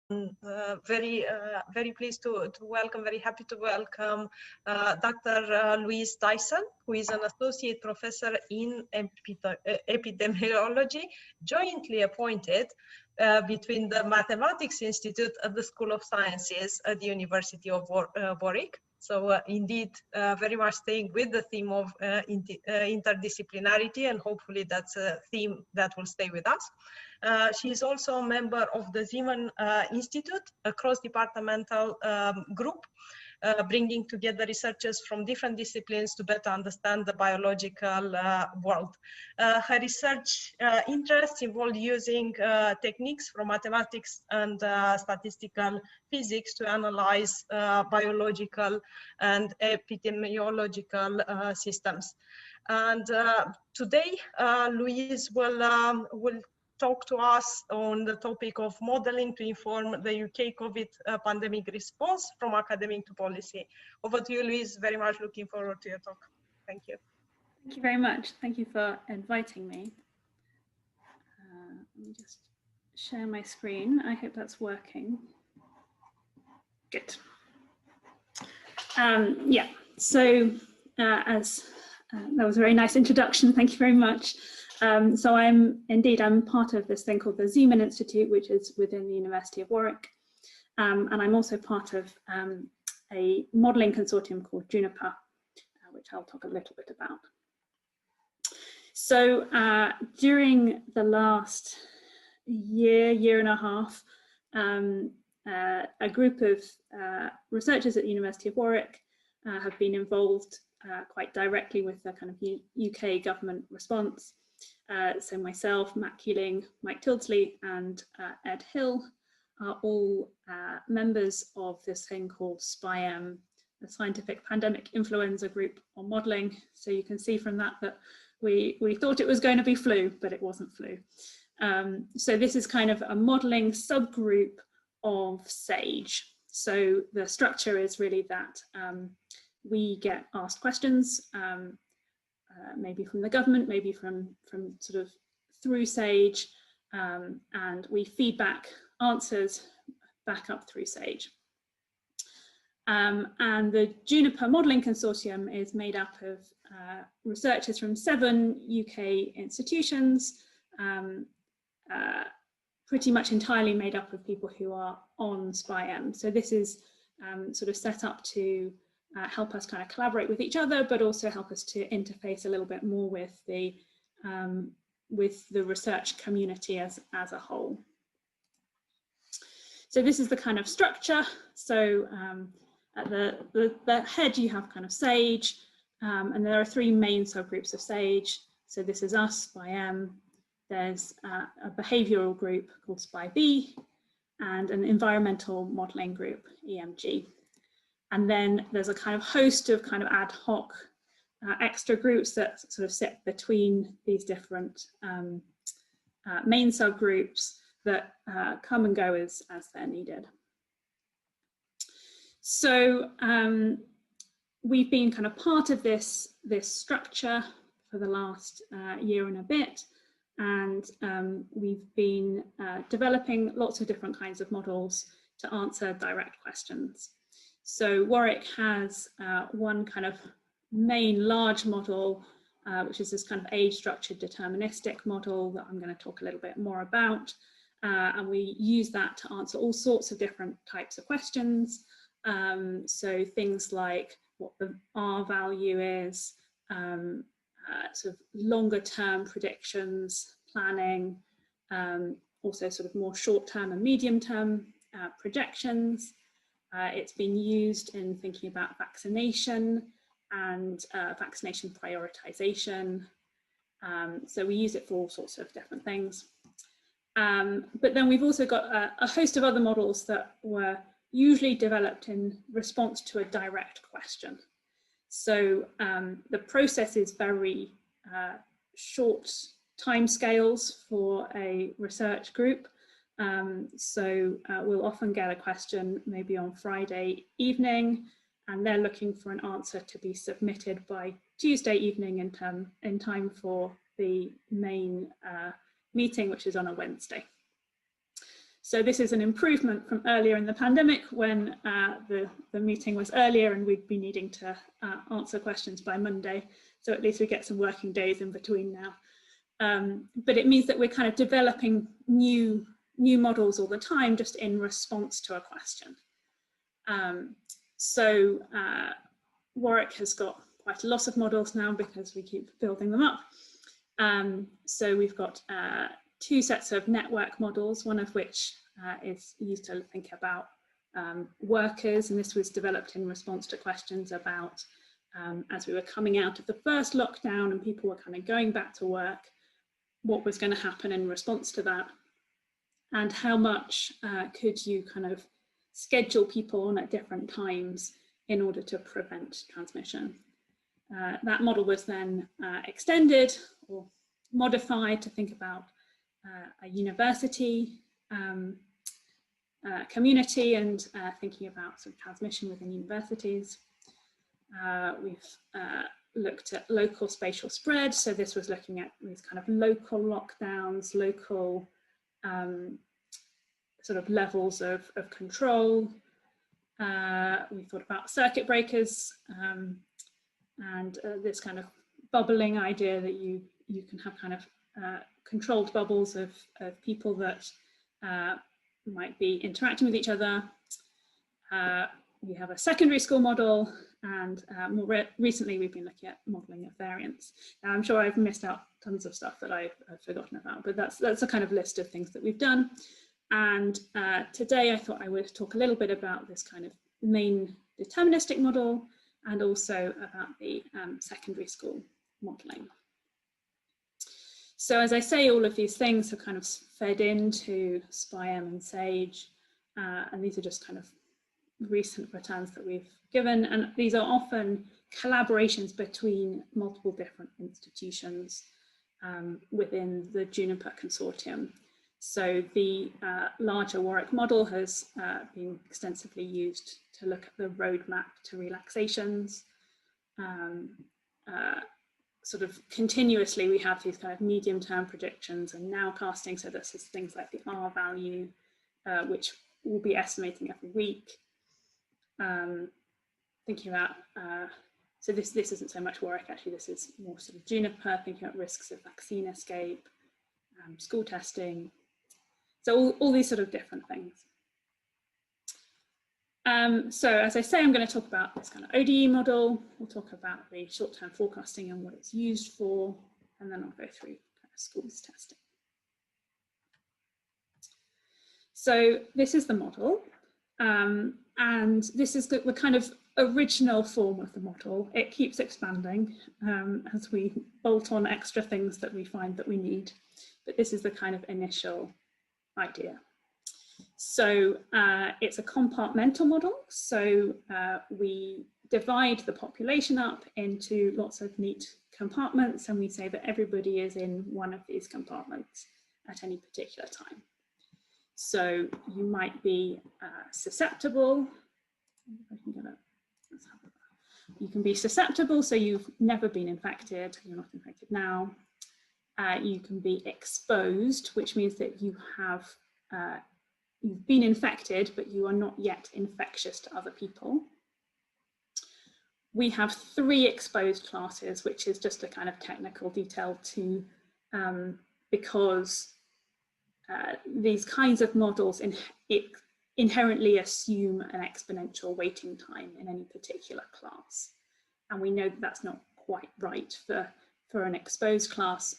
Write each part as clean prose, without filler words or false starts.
Very pleased to welcome, very happy to welcome Dr. Louise Dyson, who is an associate professor in epidemiology, jointly appointed between the Mathematics Institute at the School of Sciences at the University of Warwick. So indeed, very much staying with the theme of interdisciplinarity, and hopefully that's a theme that will stay with us. She is also a member of the Zeeman Institute, a cross-departmental group, bringing together researchers from different disciplines to better understand the biological world. Her research interests involve using techniques from mathematics and statistical physics to analyze biological and epidemiological systems. And today, Louise will talk to us on the topic of modeling to inform the UK COVID pandemic response from academic to policy. Over to you, Louise. Very much looking forward to your talk. Thank you. Thank you very much. Thank you for inviting me. Let me just share my screen. I hope that's working. Good. Yeah, so as that was a very nice introduction. Thank you very much. So I'm part of this thing called the Zeeman Institute, which is within the University of Warwick. And I'm also part of a modelling consortium called Juniper, which I'll talk a little bit about. So during the last year and a half, a group of researchers at the University of Warwick have been involved quite directly with the kind of UK government response. So myself, Matt Keeling, Mike Tildesley and Ed Hill are all members of this thing called SPI-M, the Scientific Pandemic Influenza Group on Modelling. So you can see from that that we thought it was going to be flu, but it wasn't flu. So this is kind of a modelling subgroup of SAGE. So the structure is really that we get asked questions, maybe from the government, maybe from sort of through SAGE, and we feed back answers back up through SAGE. And the Juniper Modelling Consortium is made up of researchers from 7 UK institutions, pretty much entirely made up of people who are on SPI-M. So this is sort of set up to help us kind of collaborate with each other, but also help us to interface a little bit more with the research community as a whole. So this is the kind of structure. So at the head you have kind of SAGE, and there are 3 main subgroups of SAGE. So this is us, SPI-M. There's a behavioural group called SPI-B, and an environmental modelling group, EMG. And then there's a kind of host of kind of ad hoc extra groups that sort of sit between these different main subgroups that come and go as they're needed. So we've been kind of part of this structure for the last year and a bit, and we've been developing lots of different kinds of models to answer direct questions. So Warwick has one kind of main large model, which is this kind of age-structured deterministic model that I'm going to talk a little bit more about. And we use that to answer all sorts of different types of questions. So things like what the R value is, sort of longer term predictions, planning, also sort of more short term and medium term projections. It's been used in thinking about vaccination and vaccination prioritization. So we use it for all sorts of different things. But then we've also got a host of other models that were usually developed in response to a direct question. So the process is very short timescales for a research group. So we'll often get a question maybe on Friday evening, and they're looking for an answer to be submitted by Tuesday evening in time for the main meeting, which is on a Wednesday. So this is an improvement from earlier in the pandemic when the meeting was earlier and we'd be needing to answer questions by Monday. So at least we get some working days in between now. But it means that we're kind of developing new models all the time, just in response to a question. So Warwick has got quite a lot of models now because we keep building them up. So we've got 2 sets of network models, one of which is used to think about workers, and this was developed in response to questions about as we were coming out of the first lockdown and people were kind of going back to work, what was going to happen in response to that, and how much could you kind of schedule people on at different times in order to prevent transmission. That model was then extended or modified to think about a university community and thinking about sort of transmission within universities. We've looked at local spatial spread. So this was looking at these kind of local lockdowns, local sort of levels of control. We thought about circuit breakers and this kind of bubbling idea that you can have kind of controlled bubbles of people that might be interacting with each other. We have a secondary school model, and more recently we've been looking at modelling of variance. Now I'm sure I've missed out tons of stuff that I've forgotten about, but that's a kind of list of things that we've done. And today I thought I would talk a little bit about this kind of main deterministic model and also about the secondary school modelling. So as I say, all of these things are kind of fed into SPI-M and SAGE, and these are just kind of recent returns that we've given, and these are often collaborations between multiple different institutions within the Juniper consortium. So the larger Warwick model has been extensively used to look at the roadmap to relaxations. Sort of continuously we have these kind of medium-term predictions and nowcasting, so this is things like the R value, which we'll be estimating every week. Thinking about, so this isn't so much Warwick actually, this is more sort of Juniper, thinking about risks of vaccine escape, school testing, so all these sort of different things. So as I say, I'm going to talk about this kind of ODE model. We'll talk about the short-term forecasting and what it's used for, and then I'll go through kind of schools testing. So this is the model, and this is the kind of original form of the model. It keeps expanding as we bolt on extra things that we find that we need, but this is the kind of initial idea. So it's a compartmental model. So we divide the population up into lots of neat compartments, and we say that everybody is in one of these compartments at any particular time. So you might be susceptible. You can be susceptible, so you've never been infected, you're not infected now. You can be exposed, which means that you have you've been infected, but you are not yet infectious to other people. We have 3 exposed classes, which is just a kind of technical detail too, because these kinds of models inherently assume an exponential waiting time in any particular class. And we know that that's not quite right for an exposed class,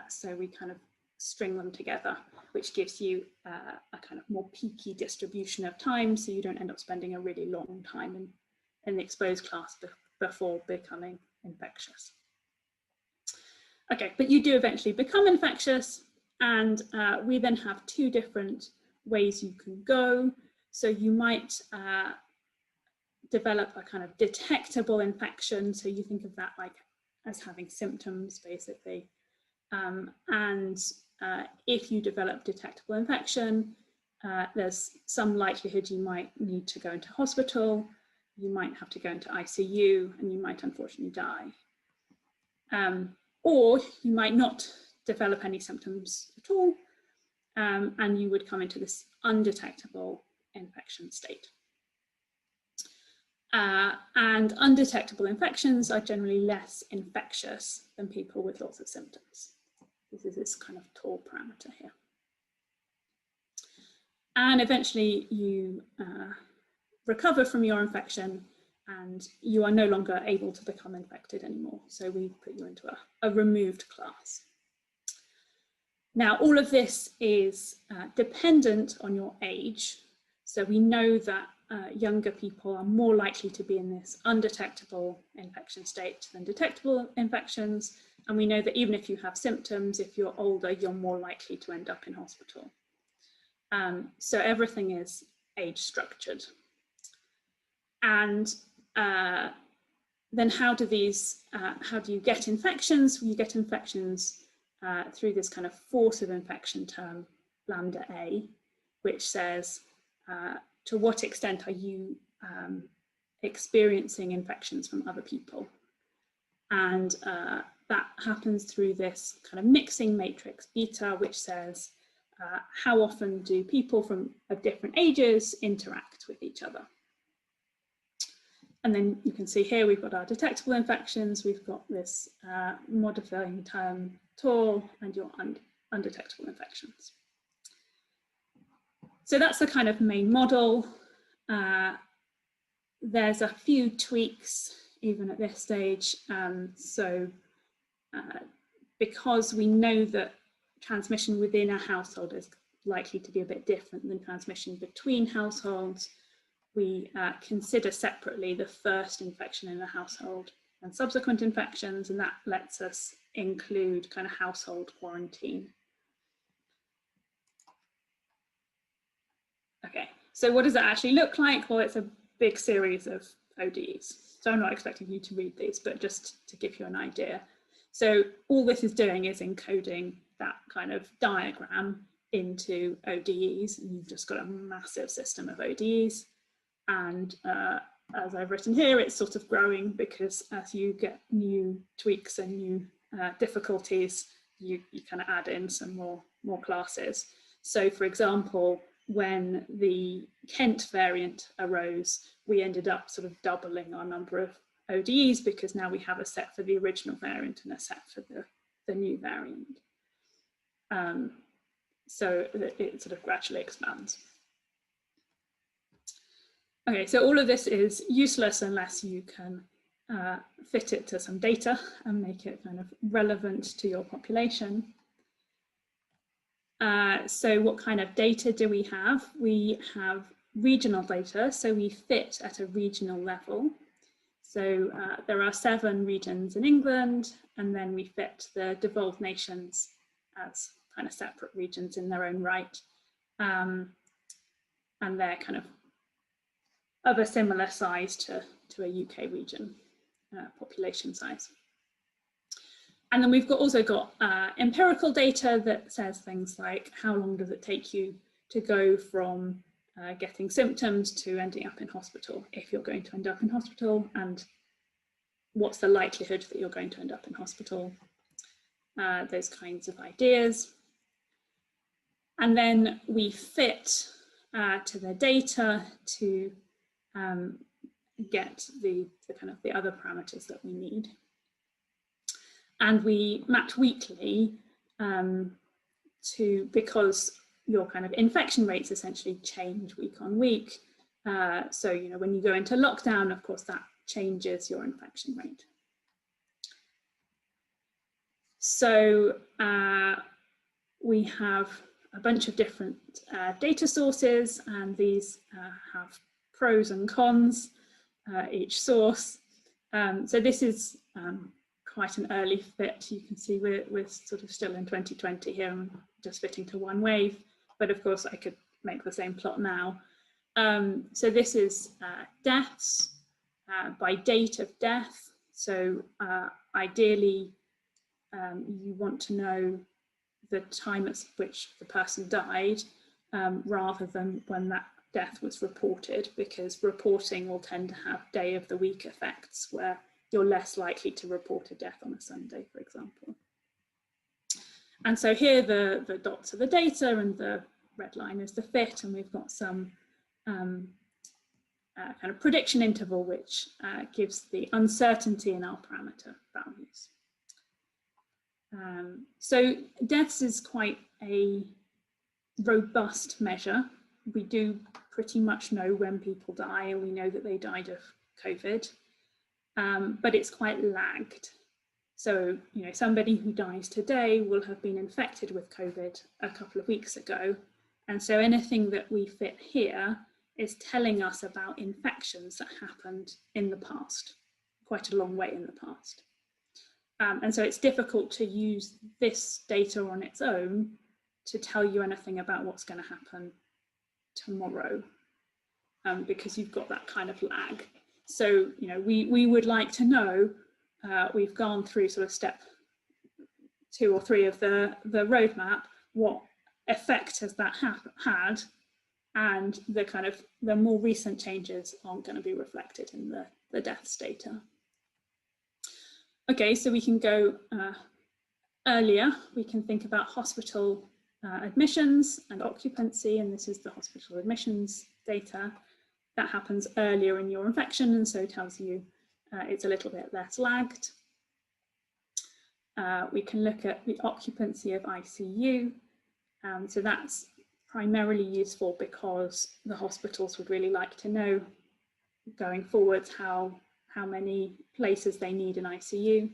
so we kind of string them together, which gives you a kind of more peaky distribution of time, so you don't end up spending a really long time in the exposed class before becoming infectious. Okay, but you do eventually become infectious, and we then have 2 different ways you can go. So you might develop a kind of detectable infection, so you think of that like as having symptoms basically, and if you develop detectable infection, there's some likelihood you might need to go into hospital, you might have to go into ICU, and you might unfortunately die. Or you might not develop any symptoms at all, and you would come into this undetectable infection state. And undetectable infections are generally less infectious than people with lots of symptoms. This is this kind of tall parameter here. And eventually you recover from your infection and you are no longer able to become infected anymore. So we put you into a removed class. Now, all of this is dependent on your age. So we know that younger people are more likely to be in this undetectable infection state than detectable infections. And we know that even if you have symptoms, if you're older, you're more likely to end up in hospital. So everything is age structured. And then how do you get infections? Well, you get infections through this kind of force of infection term, lambda A, which says to what extent are you experiencing infections from other people? And that happens through this kind of mixing matrix beta, which says how often do people of different ages interact with each other? And then you can see here we've got our detectable infections, we've got this modifying term tall, and your undetectable infections. So that's the kind of main model. There's a few tweaks even at this stage. Because we know that transmission within a household is likely to be a bit different than transmission between households, we consider separately the first infection in a household and subsequent infections, and that lets us include kind of household quarantine. Okay, so what does that actually look like? Well, it's a big series of ODEs. So I'm not expecting you to read these, but just to give you an idea. So all this is doing is encoding that kind of diagram into ODEs, and you've just got a massive system of ODEs. And as I've written here, it's sort of growing because as you get new tweaks and new difficulties, you kind of add in some more classes. So for example, when the Kent variant arose, we ended up sort of doubling our number of ODEs because now we have a set for the original variant and a set for the new variant. So it sort of gradually expands. Okay, so all of this is useless unless you can fit it to some data and make it kind of relevant to your population. So what kind of data do we have? We have regional data, so we fit at a regional level. So there are 7 regions in England, and then we fit the devolved nations as kind of separate regions in their own right. And they're kind of a similar size to a UK region population size. And then we've also got empirical data that says things like how long does it take you to go from getting symptoms to ending up in hospital, if you're going to end up in hospital, and what's the likelihood that you're going to end up in hospital, those kinds of ideas. And then we fit to the data to get the kind of the other parameters that we need. And we match weekly because your kind of infection rates essentially change week on week. So, you know, when you go into lockdown, of course, that changes your infection rate. So we have a bunch of different data sources, and these have pros and cons, each source. So this is quite an early fit. You can see we're sort of still in 2020 here. I'm just fitting to one wave, but of course I could make the same plot now. So this is deaths by date of death. So ideally you want to know the time at which the person died rather than when that death was reported, because reporting will tend to have day of the week effects where you're less likely to report a death on a Sunday, for example. And so here the dots are the data and the red line is the fit, and we've got some kind of prediction interval which gives the uncertainty in our parameter values. So deaths is quite a robust measure. We do pretty much know when people die, and we know that they died of COVID, but it's quite lagged. So, you know, somebody who dies today will have been infected with COVID a couple of weeks ago. And so anything that we fit here is telling us about infections that happened in the past, quite a long way in the past. And so it's difficult to use this data on its own to tell you anything about what's going to happen tomorrow, because you've got that kind of lag. So, you know, we would like to know, we've gone through sort of step 2 or 3 of the roadmap, what effect has that had, and the kind of the more recent changes aren't going to be reflected in the deaths data. Okay, so we can go earlier. We can think about hospital admissions and occupancy, and this is the hospital admissions data. That happens earlier in your infection, and so tells you it's a little bit less lagged. We can look at the occupancy of ICU. So that's primarily useful because the hospitals would really like to know going forwards how many places they need in ICU.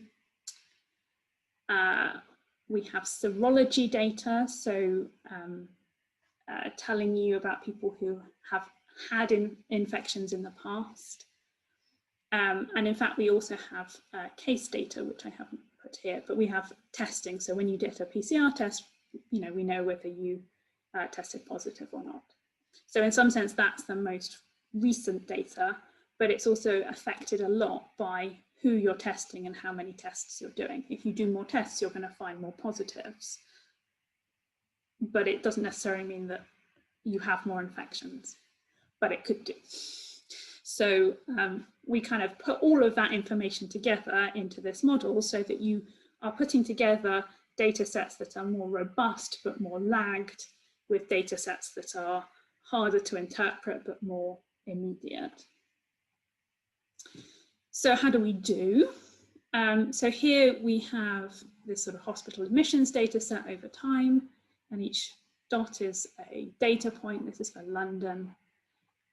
We have serology data, so telling you about people who have had infections in the past. And in fact, we also have case data, which I haven't put here, but we have testing. So when you did a PCR test, you know, we know whether you tested positive or not. So in some sense, that's the most recent data, but it's also affected a lot by who you're testing and how many tests you're doing. If you do more tests, you're going to find more positives, but it doesn't necessarily mean that you have more infections, but it could do. So we kind of put all of that information together into this model so that you are putting together data sets that are more robust but more lagged, with data sets that are harder to interpret but more immediate. So how do we do? So here we have this sort of hospital admissions data set over time, and each dot is a data point. This is for London.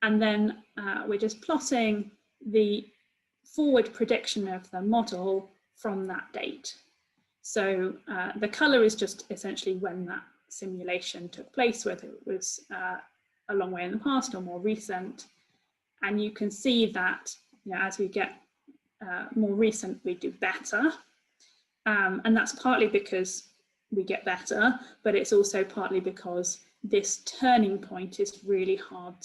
And then we're just plotting the forward prediction of the model from that date. So the color is just essentially when that simulation took place, whether it was a long way in the past or more recent. And you can see that, you know, as we get more recent, we do better. And that's partly because we get better, but it's also partly because this turning point is really hard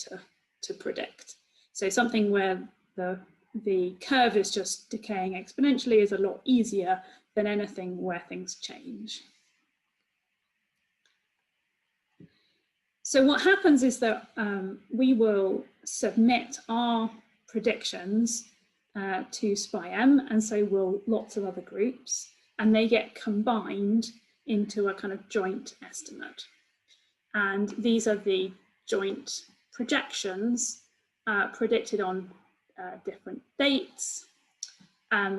to predict. So something where the curve is just decaying exponentially is a lot easier than anything where things change. So what happens is that we will submit our predictions to SPI-M, and so will lots of other groups, and they get combined into a kind of joint estimate. And these are the joint projections predicted on different dates.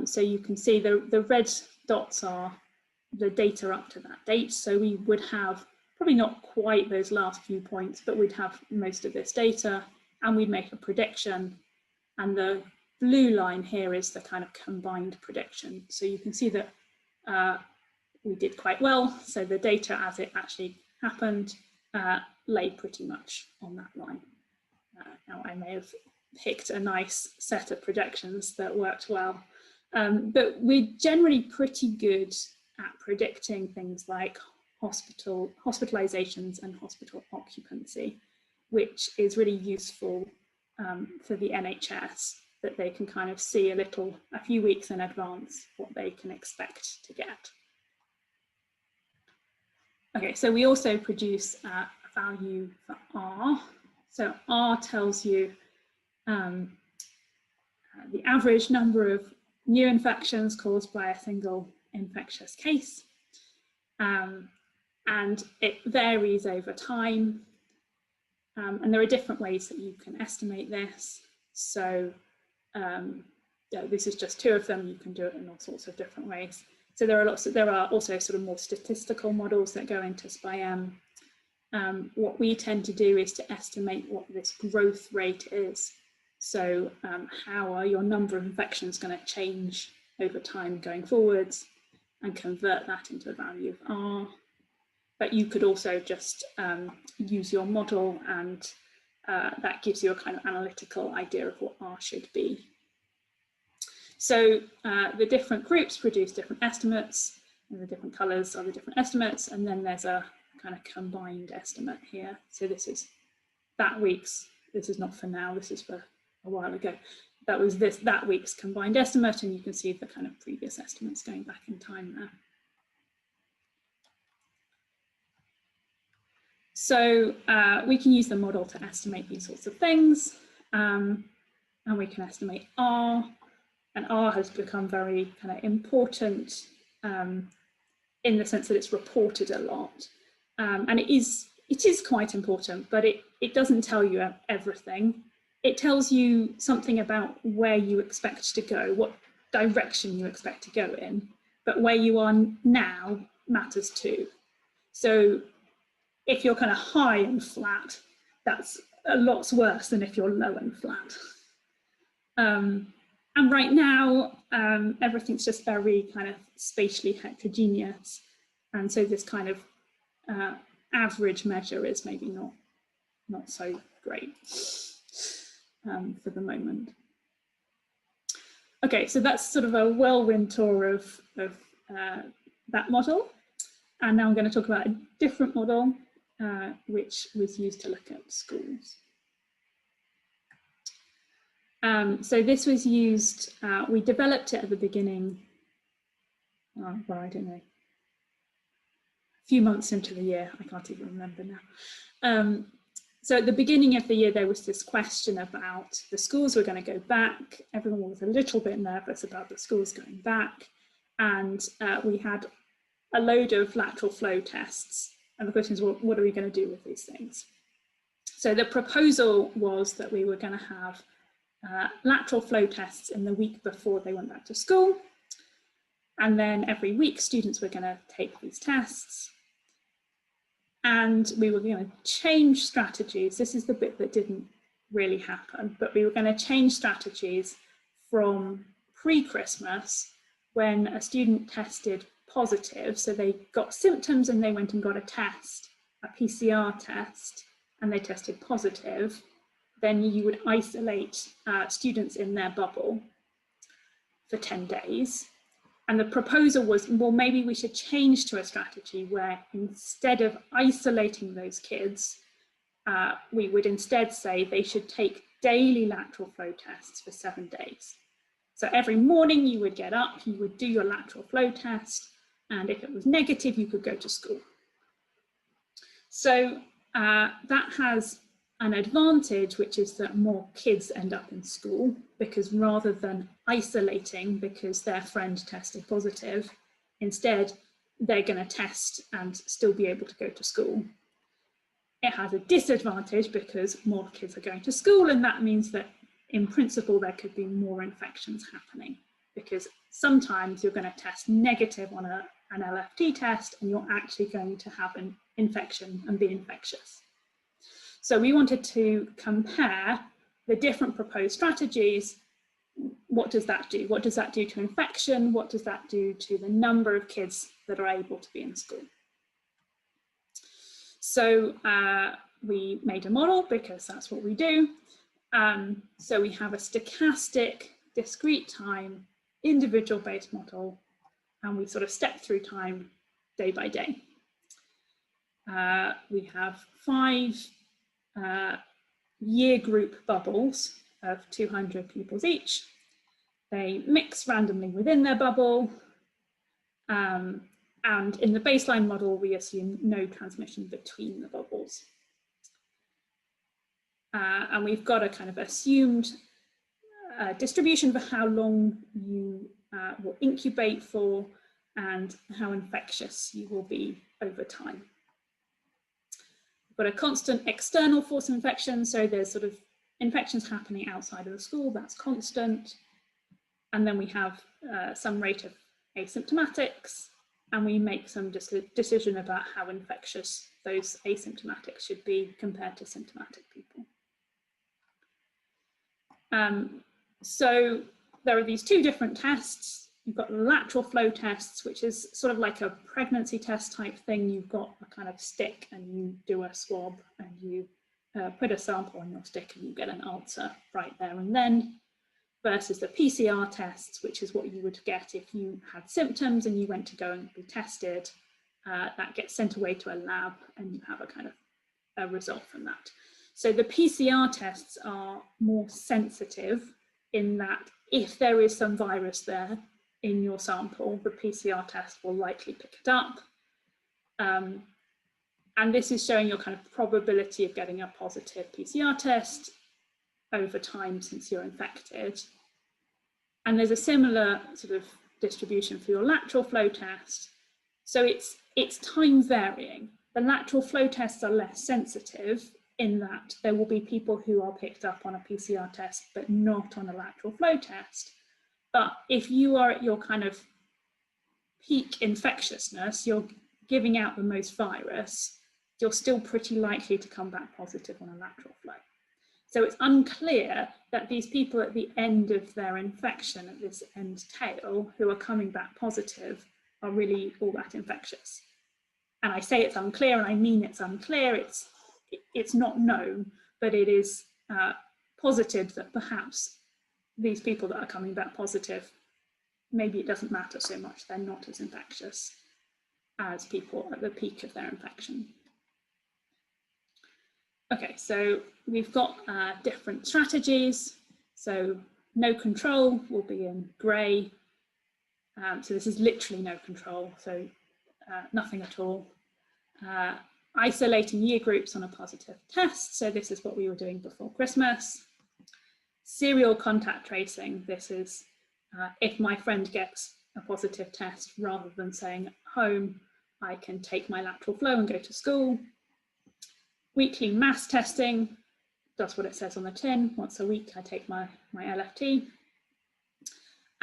So you can see the red dots are the data up to that date. So we would have probably not quite those last few points, but we'd have most of this data and we'd make a prediction. And the blue line here is the kind of combined prediction. So you can see that we did quite well. So the data as it actually happened lay pretty much on that line. Now I may have picked a nice set of projections that worked well, but we're generally pretty good at predicting things like hospitalizations and hospital occupancy, which is really useful for the NHS, that they can kind of see a few weeks in advance what they can expect to get. Okay, so we also produce a value for R. So R tells you the average number of new infections caused by a single infectious case. and it varies over time. And there are different ways that you can estimate this. So yeah, this is just two of them. You can do it in all sorts of different ways. So there are also sort of more statistical models that go into SPI-M. What we tend to do is to estimate what this growth rate is. So how are your number of infections going to change over time going forwards, and convert that into a value of R. But you could also just use your model, and that gives you a kind of analytical idea of what R should be. So the different groups produce different estimates, and the different colours are the different estimates, and then there's a kind of combined estimate here. So this is that week's, this is not for now, this is for a while ago. That was that week's combined estimate, and you can see the kind of previous estimates going back in time there. So we can use the model to estimate these sorts of things, and we can estimate R, and R has become very kind of important in the sense that it's reported a lot, and it is quite important, but it doesn't tell you everything. It tells you something about where you expect to go, what direction you expect to go in, but where you are now matters too. So if you're kind of high and flat, that's a lot worse than if you're low and flat. And right now, everything's just very kind of spatially heterogeneous. And so this kind of average measure is maybe not so great for the moment. Okay, so that's sort of a whirlwind tour of that model. And now I'm going to talk about a different model, which was used to look at schools. So this was used, we developed it at the beginning, well, I don't know, a few months into the year, I can't even remember now. So at the beginning of the year, there was this question about the schools were going to go back. Everyone was a little bit nervous about the schools going back. And we had a load of lateral flow tests. And the question is, well, what are we going to do with these things? So the proposal was that we were going to have lateral flow tests in the week before they went back to school. And then every week, students were going to take these tests. And we were going to change strategies. This is the bit that didn't really happen, but we were going to change strategies from pre-Christmas, when a student tested positive. So they got symptoms and they went and got a test, a PCR test, and they tested positive. Then you would isolate students in their bubble for 10 days. And the proposal was, well, maybe we should change to a strategy where instead of isolating those kids, we would instead say they should take daily lateral flow tests for 7 days. So every morning you would get up, you would do your lateral flow test, and if it was negative, you could go to school. So that has an advantage, which is that more kids end up in school, because rather than isolating because their friend tested positive, instead they're going to test and still be able to go to school. It has a disadvantage because more kids are going to school, and that means that in principle there could be more infections happening, because sometimes you're going to test negative on an LFT test and you're actually going to have an infection and be infectious. So we wanted to compare the different proposed strategies. What does that do? What does that do to infection? What does that do to the number of kids that are able to be in school? So we made a model, because that's what we do. So we have a stochastic, discrete time, individual based model, and we sort of step through time day by day. We have 5 year group bubbles of 200 pupils each. They mix randomly within their bubble, and in the baseline model we assume no transmission between the bubbles. And we've got a kind of assumed distribution for how long you will incubate for and how infectious you will be over time. got a constant external force of infection, so there's sort of infections happening outside of the school, that's constant. And then we have some rate of asymptomatics, and we make some decision about how infectious those asymptomatics should be compared to symptomatic people. So there are these two different tests. You've got lateral flow tests, which is sort of like a pregnancy test type thing. You've got a kind of stick and you do a swab and you put a sample on your stick and you get an answer right there and then, versus the PCR tests, which is what you would get if you had symptoms and you went to go and be tested. That gets sent away to a lab and you have a kind of a result from that. So the PCR tests are more sensitive in that if there is some virus there in your sample, the PCR test will likely pick it up. And this is showing your kind of probability of getting a positive PCR test over time since you're infected. And there's a similar sort of distribution for your lateral flow test. So it's time varying. The lateral flow tests are less sensitive in that there will be people who are picked up on a PCR test, but not on a lateral flow test. But if you are at your kind of peak infectiousness, you're giving out the most virus, you're still pretty likely to come back positive on a lateral flow. So it's unclear that these people at the end of their infection, at this end tail, who are coming back positive, are really all that infectious. And I say it's unclear, and I mean it's unclear, it's not known, but it is posited that perhaps these people that are coming back positive, maybe it doesn't matter so much, they're not as infectious as people at the peak of their infection. Okay, so we've got different strategies. So no control will be in grey. So this is literally no control, so nothing at all. Isolating year groups on a positive test. So this is what we were doing before Christmas. Serial contact tracing. This is if my friend gets a positive test, rather than staying at home, I can take my lateral flow and go to school. Weekly mass testing, does what it says on the tin. Once a week I take my LFT.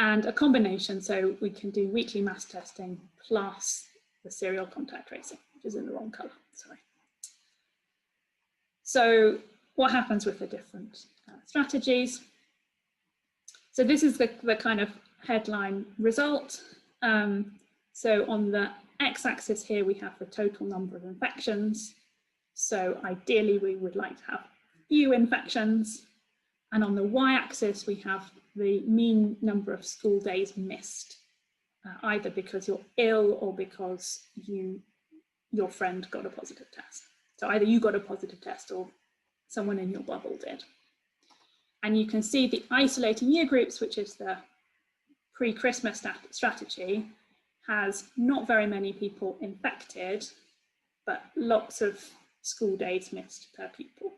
And a combination, so we can do weekly mass testing plus the serial contact tracing, which is in the wrong colour, sorry. So what happens with the different strategies? So this is the kind of headline result. So on the x-axis here, we have the total number of infections. So ideally, we would like to have few infections. And on the y-axis, we have the mean number of school days missed, either because you're ill or because your friend got a positive test. So either you got a positive test or someone in your bubble did. And you can see the isolating year groups, which is the pre-Christmas strategy, has not very many people infected, but lots of school days missed per pupil.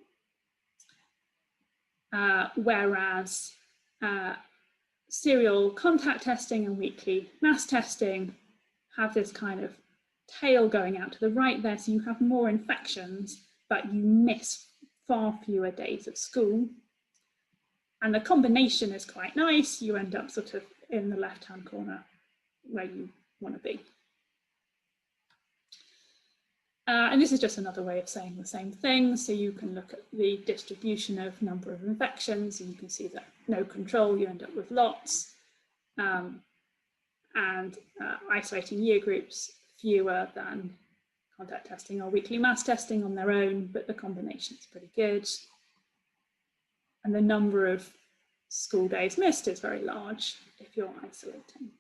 Whereas serial contact testing and weekly mass testing have this kind of tail going out to the right there, so you have more infections, but you miss far fewer days of school. And the combination is quite nice. You end up sort of in the left-hand corner where you want to be. And this is just another way of saying the same thing. So you can look at the distribution of number of infections, and you can see that no control, you end up with lots. And isolating year groups, fewer than contact testing or weekly mass testing on their own, but the combination is pretty good. And the number of school days missed is very large if you're isolating.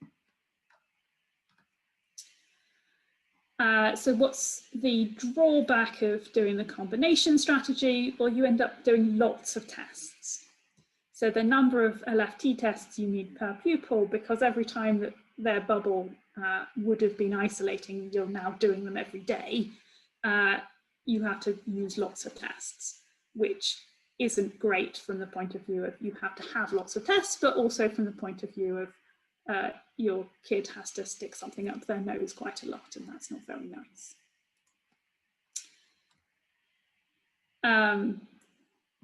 So what's the drawback of doing the combination strategy? Well, you end up doing lots of tests. So the number of LFT tests you need per pupil, because every time that their bubble would have been isolating, you're now doing them every day, you have to use lots of tests, which isn't great from the point of view of you have to have lots of tests, but also from the point of view of your kid has to stick something up their nose quite a lot, and that's not very nice.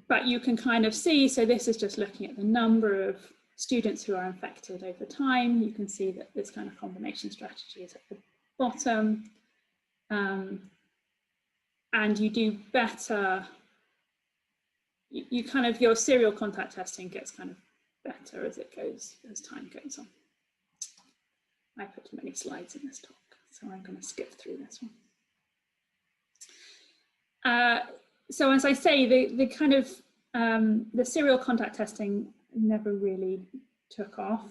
But you can kind of see, so this is just looking at the number of students who are infected over time. You can see that this kind of combination strategy is at the bottom. And you do better, you kind of, your serial contact testing gets kind of better as it goes, as time goes on. I put too many slides in this talk, so I'm going to skip through this one. So as I say, the kind of, the serial contact testing never really took off,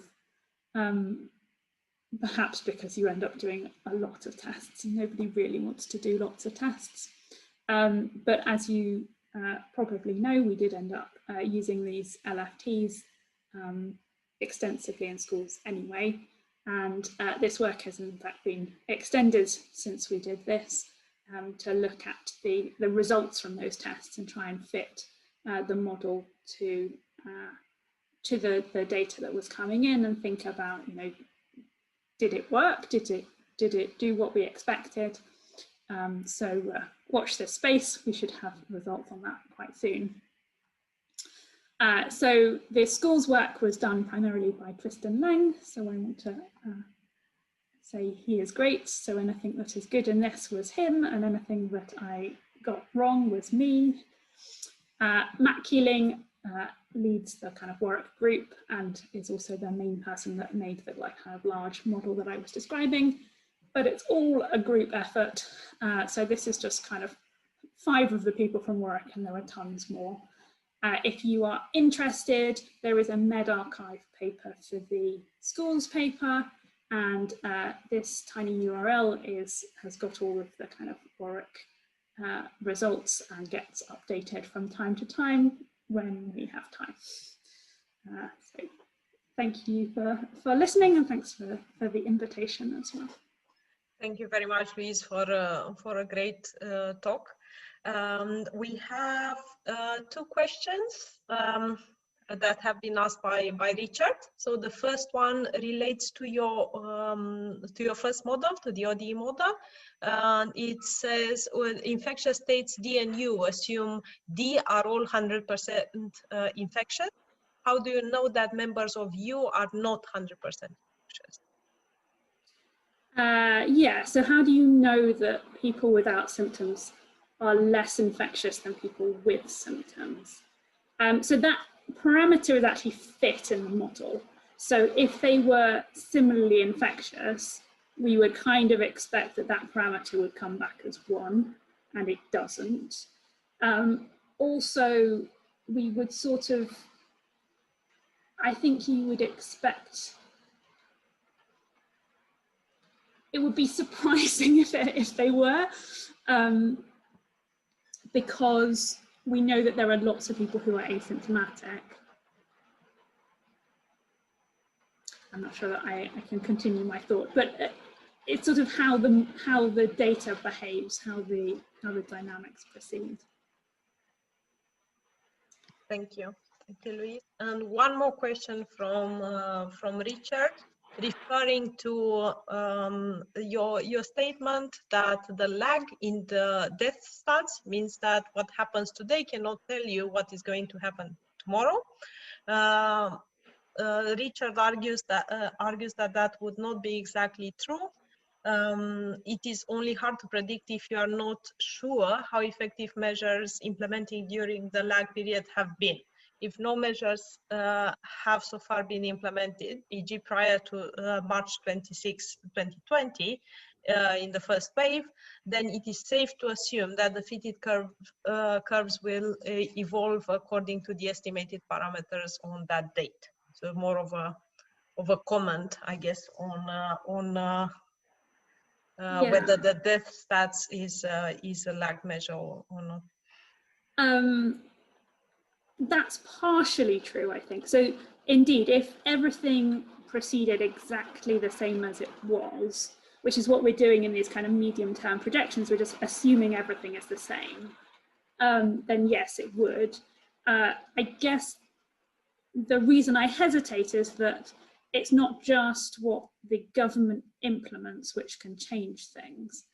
perhaps because you end up doing a lot of tests and nobody really wants to do lots of tests. But as you probably know, we did end up using these LFTs extensively in schools anyway. And this work has in fact been extended since we did this to look at the results from those tests and try and fit the model to the data that was coming in and think about, you know, did it work? Did it do what we expected? So watch this space. We should have results on that quite soon. So the schools work was done primarily by Tristan Lang. So I want to say he is great. So anything that is good in this was him, and anything that I got wrong was me. Matt Keeling leads the kind of Warwick group and is also the main person that made the like kind of large model that I was describing. But it's all a group effort. So this is just kind of 5 of the people from Warwick, and there are tons more. If you are interested, there is a medRxiv paper for the schools paper, and this tiny URL has got all of the kind of Warwick results and gets updated from time to time when we have time. So thank you for listening, and thanks for the invitation as well. Thank you very much, Louise, for a great talk. We have 2 questions that have been asked by Richard. So the first one relates to your first model, to the ODE model. It says, well, infectious states D and U assume D are all 100% infectious. How do you know that members of U are not 100% infectious? Yeah, so how do you know that people without symptoms are less infectious than people with symptoms? So that parameter is actually fit in the model. So if they were similarly infectious, we would kind of expect that that parameter would come back as 1, and it doesn't. Also, we would sort of, I think you would expect, it would be surprising if they were, because we know that there are lots of people who are asymptomatic. I'm not sure that I can continue my thought, but it's sort of how the data behaves, how the dynamics proceed. Thank you, Louise. And one more question from Richard, referring to your statement that the lag in the death stats means that what happens today cannot tell you what is going to happen tomorrow. Richard argues that that would not be exactly true. It is only hard to predict if you are not sure how effective measures implemented during the lag period have been. If no measures have so far been implemented, e.g. prior to March 26, 2020, in the first wave, then it is safe to assume that the fitted curves will evolve according to the estimated parameters on that date. So more of a comment, I guess, on whether the death stats is a lag measure or not. That's partially true, I think. So indeed, if everything proceeded exactly the same as it was, which is what we're doing in these kind of medium-term projections, we're just assuming everything is the same, then yes, it would. I guess the reason I hesitate is that it's not just what the government implements which can change things.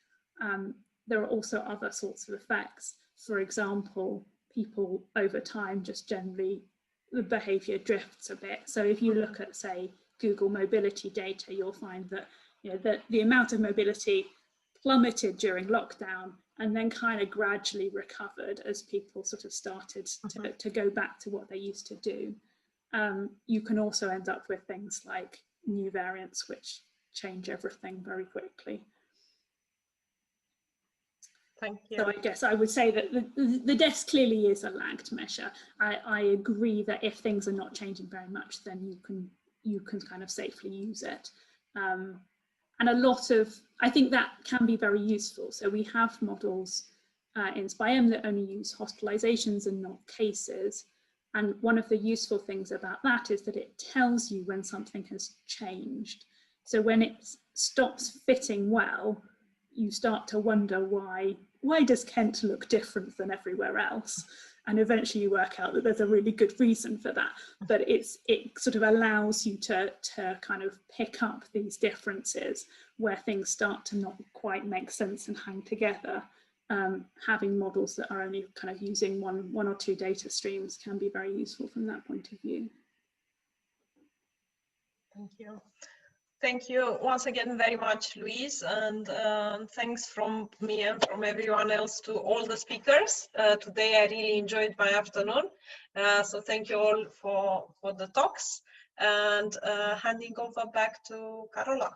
There are also other sorts of effects. for example, people over time just generally, the behavior drifts a bit. So if you look at, say, Google mobility data, you'll find that, you know, that the amount of mobility plummeted during lockdown and then kind of gradually recovered as people sort of started to go back to what they used to do. You can also end up with things like new variants which change everything very quickly. Thank you. So I guess I would say that the desk clearly is a lagged measure. I agree that if things are not changing very much, then you can kind of safely use it. And a lot of, I think that can be very useful. So we have models in SPI-M that only use hospitalizations and not cases. And one of the useful things about that is that it tells you when something has changed. So when it stops fitting well, you start to wonder why does Kent look different than everywhere else? And eventually you work out that there's a really good reason for that. But it sort of allows you to kind of pick up these differences where things start to not quite make sense and hang together. Having models that are only kind of using one or two data streams can be very useful from that point of view. Thank you. Thank you once again very much, Louise, and thanks from me and from everyone else to all the speakers. Today I really enjoyed my afternoon, so thank you all for the talks, and handing over back to Carola.